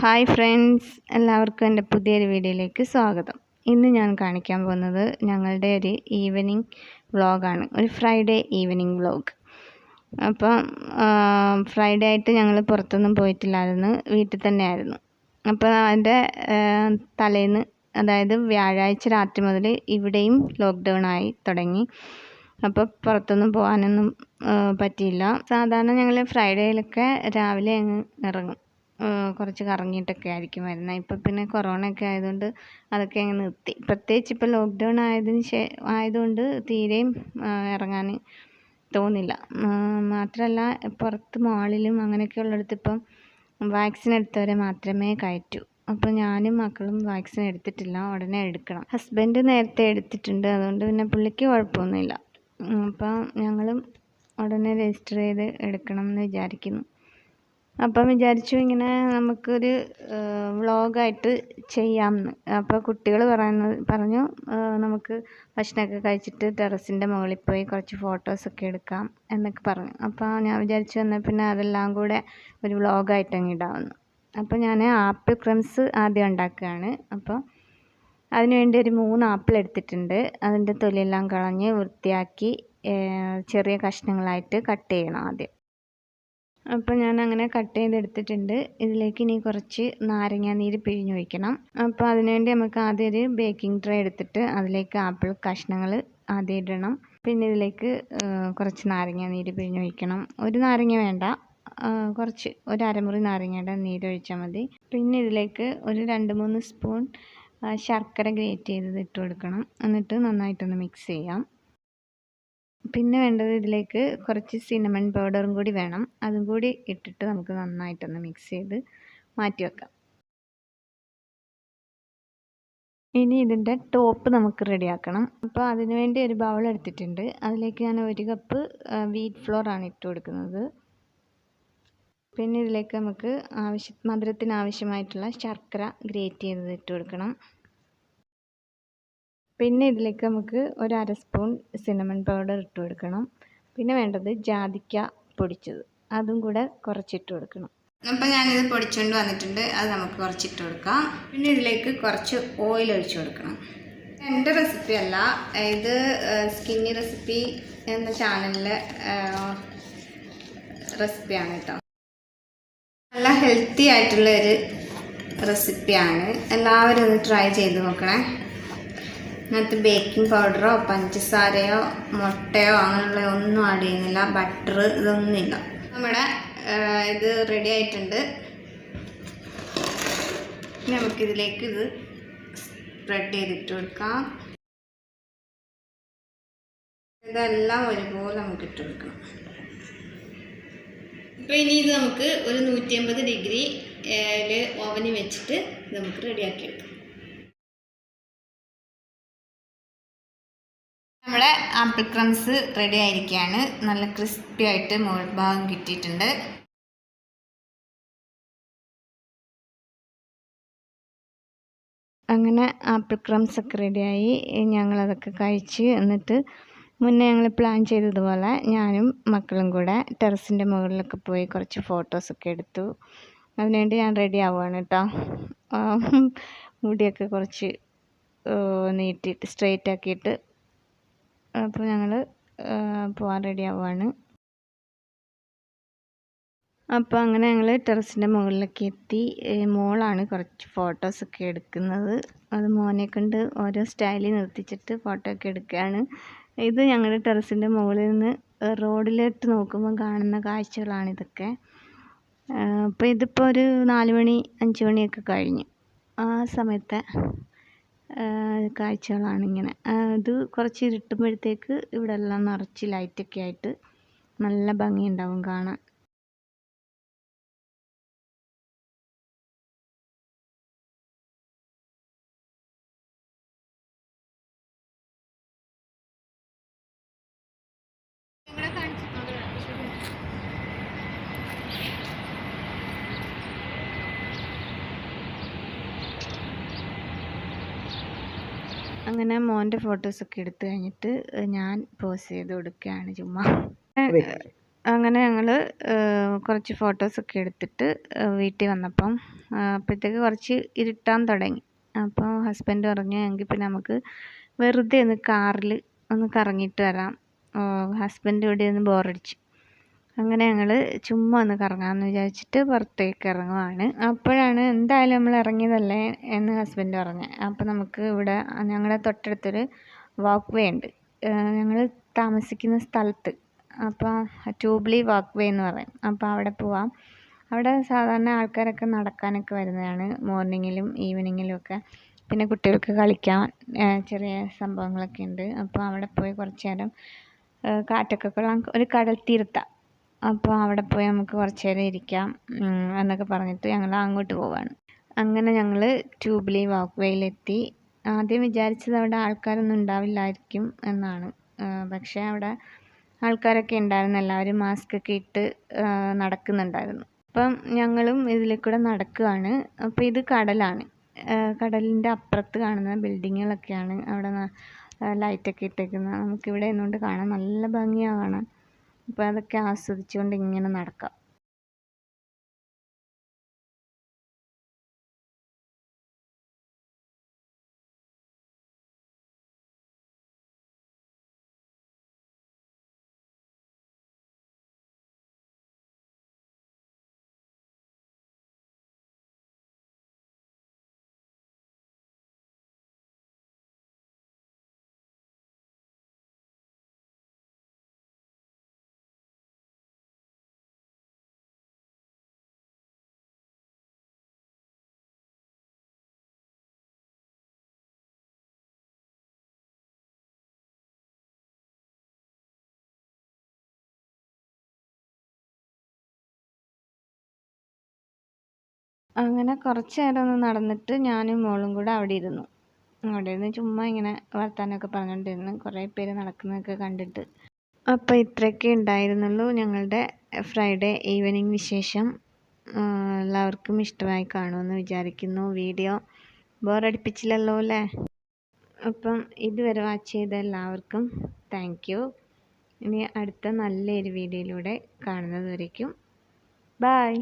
Hi friends, എല്ലാവർക്കും എൻ്റെ പുതിയൊരു വീഡിയോയിലേക്ക് സ്വാഗതം. ഇന്ന് ഞാൻ കാണിക്കാൻ പോകുന്നത് ഞങ്ങളുടെ ഒരു ഈവനിങ് വ്ളോഗാണ്, ഒരു ഫ്രൈഡേ ഈവനിങ് വ്ളോഗ്. അപ്പം ഫ്രൈഡേ ആയിട്ട് ഞങ്ങൾ പുറത്തൊന്നും പോയിട്ടില്ലായിരുന്നു, വീട്ടിൽ തന്നെ ആയിരുന്നു. അപ്പോൾ അതിൻ്റെ തലേന്ന്, അതായത് വ്യാഴാഴ്ച രാത്രി മുതൽ ഇവിടെയും ലോക്ക്ഡൗൺ ആയി തുടങ്ങി. അപ്പോൾ പുറത്തൊന്നും പോകാനൊന്നും പറ്റിയില്ല. സാധാരണ ഞങ്ങൾ ഫ്രൈഡേയിലൊക്കെ രാവിലെ അങ്ങ് ഇറങ്ങും, കുറച്ച് കറങ്ങിയിട്ടൊക്കെ ആയിരിക്കും വരുന്നത്. ഇപ്പം പിന്നെ കൊറോണയൊക്കെ ആയതുകൊണ്ട് അതൊക്കെ അങ്ങ് നിർത്തി. പ്രത്യേകിച്ച് ഇപ്പോൾ ലോക്ക്ഡൗൺ ആയതുകൊണ്ട് തീരെയും ഇറങ്ങാൻ തോന്നില്ല. മാത്രമല്ല, പുറത്ത് മാളിലും അങ്ങനെയൊക്കെ ഉള്ളിടത്ത് ഇപ്പം വാക്സിൻ എടുത്തവരെ മാത്രമേ കയറ്റൂ. അപ്പോൾ ഞാനും മക്കളും വാക്സിൻ എടുത്തിട്ടില്ല, ഉടനെ എടുക്കണം. ഹസ്ബൻഡ് നേരത്തെ എടുത്തിട്ടുണ്ട്, അതുകൊണ്ട് പിന്നെ പുള്ളിക്ക് കുഴപ്പമൊന്നുമില്ല. അപ്പം ഞങ്ങളും ഉടനെ രജിസ്റ്റർ ചെയ്ത് എടുക്കണം എന്ന് വിചാരിക്കുന്നു. അപ്പം വിചാരിച്ചു ഇങ്ങനെ നമുക്കൊരു വ്ളോഗായിട്ട് ചെയ്യാമെന്ന്. അപ്പോൾ കുട്ടികൾ പറഞ്ഞു നമുക്ക് ഭക്ഷണമൊക്കെ കഴിച്ചിട്ട് ടെറസിൻ്റെ മുകളിൽ പോയി കുറച്ച് ഫോട്ടോസൊക്കെ എടുക്കാം എന്നൊക്കെ പറഞ്ഞു. അപ്പോൾ ഞാൻ വിചാരിച്ചു എന്നാൽ പിന്നെ അതെല്ലാം കൂടെ ഒരു വ്ളോഗായിട്ട് അങ്ങ് ഇടാമെന്ന്. അപ്പോൾ ഞാൻ ആപ്പിൾ ക്രംസ് ആദ്യം ഉണ്ടാക്കുകയാണ്. അപ്പോൾ അതിനുവേണ്ടി ഒരു 3 ആപ്പിൾ എടുത്തിട്ടുണ്ട്. അതിൻ്റെ തൊലിയെല്ലാം കളഞ്ഞ് വൃത്തിയാക്കി ചെറിയ കഷ്ണങ്ങളായിട്ട് കട്ട് ചെയ്യണം ആദ്യം. അപ്പോൾ ഞാൻ അങ്ങനെ കട്ട് ചെയ്തെടുത്തിട്ടുണ്ട്. ഇതിലേക്ക് ഇനി കുറച്ച് നാരങ്ങാനീര് പിഴിഞ്ഞൊഴിക്കണം. അപ്പോൾ അതിനുവേണ്ടി നമുക്ക് ആദ്യം ഒരു ബേക്കിംഗ് ട്രേ എടുത്തിട്ട് അതിലേക്ക് ആപ്പിൾ കഷ്ണങ്ങൾ ആദ്യം ഇടണം. പിന്നെ ഇതിലേക്ക് കുറച്ച് നാരങ്ങാനീര് പിഴിഞ്ഞൊഴിക്കണം. ഒരു നാരങ്ങ വേണ്ട, കുറച്ച് ഒരു അരമുറി നാരങ്ങയുടെ നീരൊഴിച്ചാൽ മതി. പിന്നെ ഇതിലേക്ക് ഒരു 2-3 സ്പൂൺ ശർക്കര ഗ്രേറ്റ് ചെയ്തത് ഇട്ട് കൊടുക്കണം. എന്നിട്ട് നന്നായിട്ടൊന്ന് മിക്സ് ചെയ്യാം. പിന്നെ വേണ്ടത് ഇതിലേക്ക് കുറച്ച് സിനമൺ പൗഡറും കൂടി വേണം. അതും കൂടി ഇട്ടിട്ട് നമുക്ക് നന്നായിട്ടൊന്ന് മിക്സ് ചെയ്ത് മാറ്റി വെക്കാം. ഇനി ഇതിൻ്റെ ടോപ്പ് നമുക്ക് റെഡിയാക്കണം. അപ്പോൾ അതിനുവേണ്ടി ഒരു ബൗൾ എടുത്തിട്ടുണ്ട്. അതിലേക്ക് ഞാൻ 1 കപ്പ് വീറ്റ് ഫ്ലോർ ആണ് ഇട്ട് കൊടുക്കുന്നത്. പിന്നെ ഇതിലേക്ക് നമുക്ക് മധുരത്തിന് ആവശ്യമായിട്ടുള്ള ശർക്കര ഗ്രേറ്റ് ചെയ്തത് ഇട്ട് കൊടുക്കണം. പിന്നെ ഇതിലേക്ക് നമുക്ക് ഒരു 1/2 സ്പൂൺ സിനമൺ പൗഡർ ഇട്ട് കൊടുക്കണം. പിന്നെ വേണ്ടത് ജാതിക്ക പൊടിച്ചത്, അതും കൂടെ കുറച്ചിട്ട് കൊടുക്കണം. അപ്പോൾ ഞാനിത് പൊടിച്ചുകൊണ്ട് വന്നിട്ടുണ്ട്, അത് നമുക്ക് കുറച്ചിട്ട് കൊടുക്കാം. പിന്നെ ഇതിലേക്ക് കുറച്ച് ഓയിൽ ഒഴിച്ച് കൊടുക്കണം. എൻ്റെ റെസിപ്പി അല്ല ഇത്, സ്കിന്നി റെസിപ്പി എന്ന ചാനലിലെ റെസിപ്പിയാണ് കേട്ടോ. നല്ല ഹെൽത്തി ആയിട്ടുള്ളൊരു റെസിപ്പിയാണ്, എല്ലാവരും ഒന്ന് ട്രൈ ചെയ്ത് നോക്കണേ. അതിനകത്ത് ബേക്കിംഗ് പൗഡറോ പഞ്ചസാരയോ മുട്ടയോ അങ്ങനെയുള്ള ഒന്നും ആഡ് ചെയ്യുന്നില്ല, ബട്ടർ ഇതൊന്നുമില്ല. നമ്മുടെ ഇത് റെഡി ആയിട്ടുണ്ട്. നമുക്കിതിലേക്ക് ഇത് സ്പ്രെഡ് ചെയ്തിട്ട് കൊടുക്കാം. ഇതെല്ലാം ഒരുപോലെ നമുക്ക് ഇട്ട് കൊടുക്കണം. അപ്പോൾ ഇനി ഇത് നമുക്ക് ഒരു 150 ഡിഗ്രിയിൽ ഓവനിൽ വെച്ചിട്ട് ഇത് നമുക്ക് റെഡിയാക്കി എടുക്കാം. നമ്മുടെ ആപ്പിൾ ക്രംസ് റെഡി ആയിരിക്കുകയാണ്. നല്ല ക്രിസ്പി ആയിട്ട് മുകൾ ഭാഗം കിട്ടിയിട്ടുണ്ട്. അങ്ങനെ ആപ്പിൾ ക്രംസ് ഒക്കെ റെഡിയായി. ഞങ്ങളതൊക്കെ കഴിച്ച് എന്നിട്ട് മുന്നേ ഞങ്ങൾ പ്ലാൻ ചെയ്തതുപോലെ ഞാനും മക്കളും കൂടെ ടെറസിൻ്റെ മുകളിലൊക്കെ പോയി കുറച്ച് ഫോട്ടോസൊക്കെ എടുത്തു. അതിനുവേണ്ടി ഞാൻ റെഡി ആവുകയാണ് കേട്ടോ. മുടിയൊക്കെ കുറച്ച് നീട്ടിയിട്ട് സ്ട്രെയിറ്റ് ആക്കിയിട്ട് അപ്പോൾ ഞങ്ങൾ പോകാൻ റെഡി ആവുകയാണ്. അപ്പോൾ അങ്ങനെ ഞങ്ങൾ ടെറസിൻ്റെ മുകളിലൊക്കെ എത്തി. മോളാണ് കുറച്ച് ഫോട്ടോസൊക്കെ എടുക്കുന്നത്. അത് മോനെ കൊണ്ട് ഓരോ സ്റ്റൈലിൽ നിർത്തിച്ചിട്ട് ഫോട്ടോ ഒക്കെ എടുക്കുകയാണ്. ഇത് ഞങ്ങളുടെ ടെറസിൻ്റെ മുകളിൽ നിന്ന് റോഡിലോട്ട് നോക്കുമ്പോൾ കാണുന്ന കാഴ്ചകളാണിതൊക്കെ. അപ്പോൾ ഇതിപ്പോൾ ഒരു 4 മണി 5 മണിയൊക്കെ കഴിഞ്ഞു. ആ സമയത്തെ കാഴ്ചകളാണിങ്ങനെ. ഇത് കുറച്ച് ഇരുട്ടുമ്പോഴത്തേക്ക് ഇവിടെ എല്ലാം നിറച്ച് ലൈറ്റൊക്കെ ആയിട്ട് നല്ല ഭംഗിയുണ്ടാവും കാണാൻ. അങ്ങനെ മോൻ്റെ ഫോട്ടോസൊക്കെ എടുത്തു കഴിഞ്ഞിട്ട് ഞാൻ പോസ് ചെയ്ത് കൊടുക്കുകയാണ് ചുമ്മാ. അങ്ങനെ ഞങ്ങൾ കുറച്ച് ഫോട്ടോസൊക്കെ എടുത്തിട്ട് വീട്ടിൽ വന്നപ്പം അപ്പോഴത്തേക്ക് കുറച്ച് ഇരുട്ടാൻ തുടങ്ങി. അപ്പോൾ ഹസ്ബൻഡ് പറഞ്ഞു എങ്കിൽ പിന്നെ നമുക്ക് വെറുതെ ഒന്ന് കാറിൽ ഒന്ന് കറങ്ങിയിട്ട് വരാം. ഹസ്ബൻഡ് ഇവിടെ ഒന്ന് ബോറടിച്ചു. അങ്ങനെ ഞങ്ങൾ ചുമ്മാ ഒന്ന് കറങ്ങാമെന്ന് വിചാരിച്ചിട്ട് പുറത്തേക്ക് ഇറങ്ങുവാണ്. അപ്പോഴാണ് എന്തായാലും നമ്മൾ ഇറങ്ങിയതല്ലേ എന്ന് ഹസ്ബൻഡ് പറഞ്ഞത്. അപ്പോൾ നമുക്ക് ഇവിടെ ഞങ്ങളുടെ തൊട്ടടുത്തൊരു വാക്ക് വേ ഉണ്ട് ഞങ്ങൾ താമസിക്കുന്ന സ്ഥലത്ത്. അപ്പോൾ ട്യൂബ്ലി വാക്ക് വേ എന്ന് പറയും. അപ്പോൾ അവിടെ പോവാം. അവിടെ സാധാരണ ആൾക്കാരൊക്കെ നടക്കാനൊക്കെ വരുന്നതാണ് മോർണിംഗിലും ഈവനിങ്ങിലും ഒക്കെ. പിന്നെ കുട്ടികൾക്ക് കളിക്കാൻ ചെറിയ സംഭവങ്ങളൊക്കെ ഉണ്ട്. അപ്പോൾ അവിടെ പോയി കുറച്ച് നേരം കാറ്റൊക്കെ കൊള്ളാൻ ഒരു കടൽ തീരത്താണ്. അപ്പോൾ അവിടെ പോയി നമുക്ക് കുറച്ച് നേരം ഇരിക്കാം എന്നൊക്കെ പറഞ്ഞിട്ട് ഞങ്ങൾ അങ്ങോട്ട് പോവാണ്. അങ്ങനെ ഞങ്ങൾ ട്യൂബ്ലി വാക്ക് വേയിലെത്തി. ആദ്യം വിചാരിച്ചത് അവിടെ ആൾക്കാരൊന്നും ഉണ്ടാവില്ലായിരിക്കും എന്നാണ്. പക്ഷേ അവിടെ ആൾക്കാരൊക്കെ ഉണ്ടായിരുന്നു. എല്ലാവരും മാസ്കൊക്കെ ഇട്ട് നടക്കുന്നുണ്ടായിരുന്നു. അപ്പം ഞങ്ങളും ഇതിൽ കൂടെ നടക്കുകയാണ്. അപ്പോൾ ഇത് കടലാണ്. കടലിൻ്റെ അപ്പുറത്ത് കാണുന്ന ബിൽഡിങ്ങുകളൊക്കെയാണ് അവിടെ ലൈറ്റൊക്കെ ഇട്ടേക്കുന്നത്. നമുക്കിവിടെ നിന്നുകൊണ്ട് കാണാൻ നല്ല ഭംഗിയാണ് കാണാൻ. അപ്പോൾ അതൊക്കെ ആസ്വദിച്ചുകൊണ്ട് ഇങ്ങനെ നടക്കാം. അങ്ങനെ കുറച്ച് നേരം ഒന്ന് നടന്നിട്ട് ഞാനും മോളും കൂടെ അവിടെ ഇരുന്നു. അവിടെ ഇരുന്ന് ചുമ്മാ ഇങ്ങനെ വർത്താനമൊക്കെ പറഞ്ഞുകൊണ്ടിരുന്നു. കുറേ പേര് നടക്കുന്നതൊക്കെ കണ്ടിട്ട്. അപ്പോൾ ഇത്രയൊക്കെ ഉണ്ടായിരുന്നുള്ളൂ ഞങ്ങളുടെ ഫ്രൈഡേ ഈവനിങ് വിശേഷം. എല്ലാവർക്കും ഇഷ്ടമായി കാണുമെന്ന് വിചാരിക്കുന്നു. വീഡിയോ ബോറടിപ്പിച്ചില്ലല്ലോ അല്ലേ? അപ്പം ഇതുവരെ വാച്ച് ചെയ്ത എല്ലാവർക്കും താങ്ക് യു. ഇനി അടുത്ത നല്ലൊരു വീഡിയോയിലൂടെ കാണുന്നത് വരയ്ക്കും ബൈ.